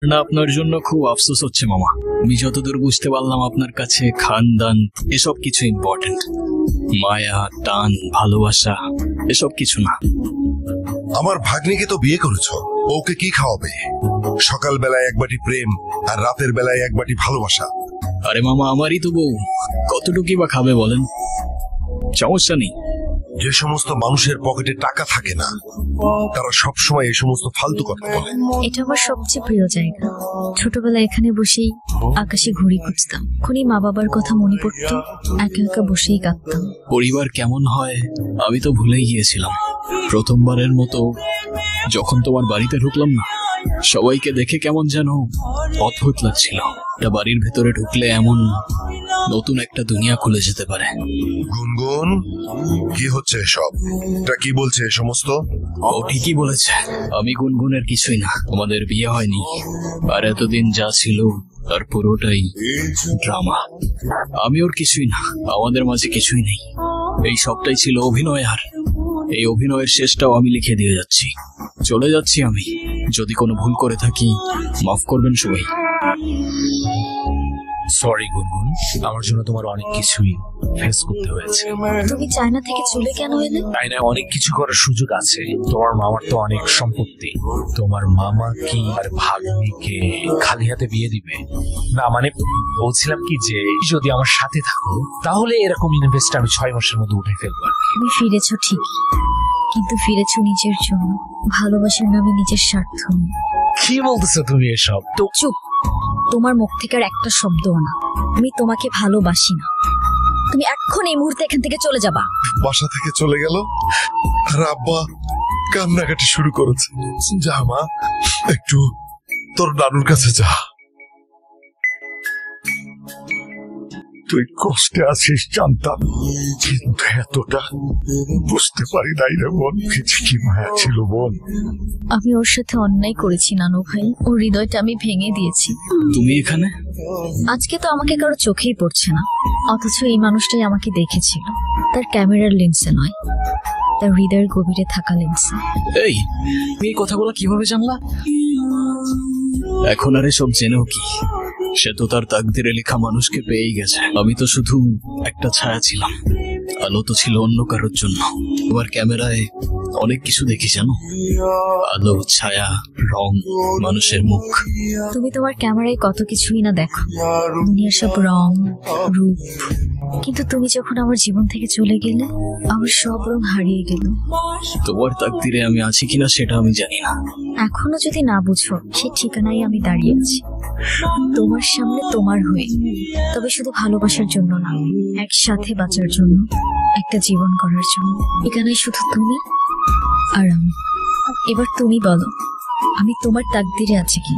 না, আপনার জন্য খুব আফসোস হচ্ছে মামা। আমি যতদূর বুঝতে পারলাম আপনার কাছে খানদান এসব কিছু ইম্পর্টেন্ট, মায়া টান ভালোবাসা এসব কিছু না। আমার ভাগ্নিকে তো বিয়ে করেছো, ওকে কি খাওয়াবে? সকাল বেলায় এক বাটি প্রেম আর রাতের বেলায় এক বাটি ভালোবাসা। আরে মামা, আমারই তো বউ, কতটুকুই বা খাবে বলেন? সমস্যা নেই। যে সমস্ত মানুষের পকেটে টাকা থাকে না তারা সবসময় এই সমস্ত ফালতু কথা বলে। এটা আমার সবচেয়ে প্রিয় জায়গা। ছোটবেলায় এখানে বসেই আকাশে ঘুড়ি খুঁজতাম, এখনই মা বাবার কথা মনে পড়তো, একা একা বসেই কাঁদতাম। পরিবার কেমন হয় আমি তো ভুলেই গিয়েছিলাম। প্রথমবারের মতো যখন তোমার বাড়িতে ঢুকলাম না, সবাইকে দেখে কেমন যেন অদ্ভুত লাগছিল। একটা বাড়ির ভেতরে ঢুকলে এমন নতুন একটা দুনিয়া খুলে যেতে পারে। গুনগুন, কি হচ্ছে সব? এটা কি বলছে এ সমস্ত? ও ঠিকই বলেছে, আমি গুনগুনের কিছুই না। আমাদের বিয়ে হয়নি, আর এতদিন যা ছিল তার পুরোটাই ড্রামা। আমি ওর কিছুই না, আমাদের মাঝে কিছুই নেই। এই সবটাই ছিল অভিনয়, আর এই অভিনয়ের শেষটাও আমি লিখে দিয়ে যাচ্ছি। চলে যাচ্ছি আমি। যদি কোনো ভুল করে থাকি মাফ করবেন সবাই। সরি গুনগুন, আমার জন্য তোমার অনেক কিছুই ফেস করতে হয়েছে। তুমি চায়না থেকে চলে কেন এলে? তাই না, অনেক কিছু করার সুযোগ আছে। তোমার মামার তো অনেক সম্পত্তি। তোমার মামা কি আর ভাগ্নিকে খালি হাতে বিয়ে দিবে? না মানে বলছিলাম কি যে যদি আমার সাথে থাকো তাহলে এরকম ইনভেস্ট আমি 6 মাসের মধ্যে উঠে ফেলবো। তুমি ফিরেছো ঠিকই, কিন্তু ফিরেছো নিজের জন্য, ভালোবাসার নামে নিজের স্বার্থ। কি বলতেছো তুমি এসব? তো চুপ, তোমার মুখ থেকে আর একটা শব্দও না। আমি তোমাকে ভালোবাসি না। তুমি এখন এই মুহূর্তে এখান থেকে চলে যাবা। বাসা থেকে চলে গেল আর আব্বা কান্নাকাটি শুরু করেছে। যা মা, একটু তোর নানুর কাছে যা। তুই কষ্টে আছিস জানতাম, কিন্তু এতটা বুঝতে পারি নাই রে বোন। কি মায়া ছিল বোন। আমি ওর সাথে অন্যায় করেছি নানু ভাই, ওর হৃদয়টা আমি ভেঙে দিয়েছি। তুমি এখানে? আজকে তো আমাকে কারো চোখেই পড়ছে না, অথচ এই মানুষটাই আমাকে দেখেছিল। তার ক্যামেরার লেন্সে নয়, তার হৃদয়ের গভীরে থাকা লেন্সে। এই, তুমি এই কথাগুলো কিভাবে জানলা? এখন আর এসব জেনেও কি? সে তো তার তাকদিরে লেখা মানুষকে পেয়েই গেছে। আমি তো শুধু একটা ছায়া ছিলাম, আলো তো ছিল অন্য কারোর জন্য। তোমার ক্যামেরায় অনেক কিছু দেখি জানো, আলো, ছায়া, রং, মানুষের মুখ। তুমি তোমার ক্যামেরায় কত কিছুই না দেখো, দুনিয়ার সব রং রূপ, কিন্তু তুমি যখন আমার জীবন থেকে চলে গেলে আমার সব রং হারিয়ে গেল। তোমার তাকদিরে আমি আছি কিনা সেটা আমি জানি না। এখনো যদি না বুঝো, সেই ঠিকানায় আমি দাঁড়িয়ে আছি, তোমার সামনে, তোমার হয়ে। তবে শুধু ভালোবাসার জন্য না, একসাথে বাঁচার জন্য, একটা জীবন করার জন্য। এখানে শুধু তুমি আর আমি। এবার তুমি বলো, আমি তোমার তাকদিরে আছি কি?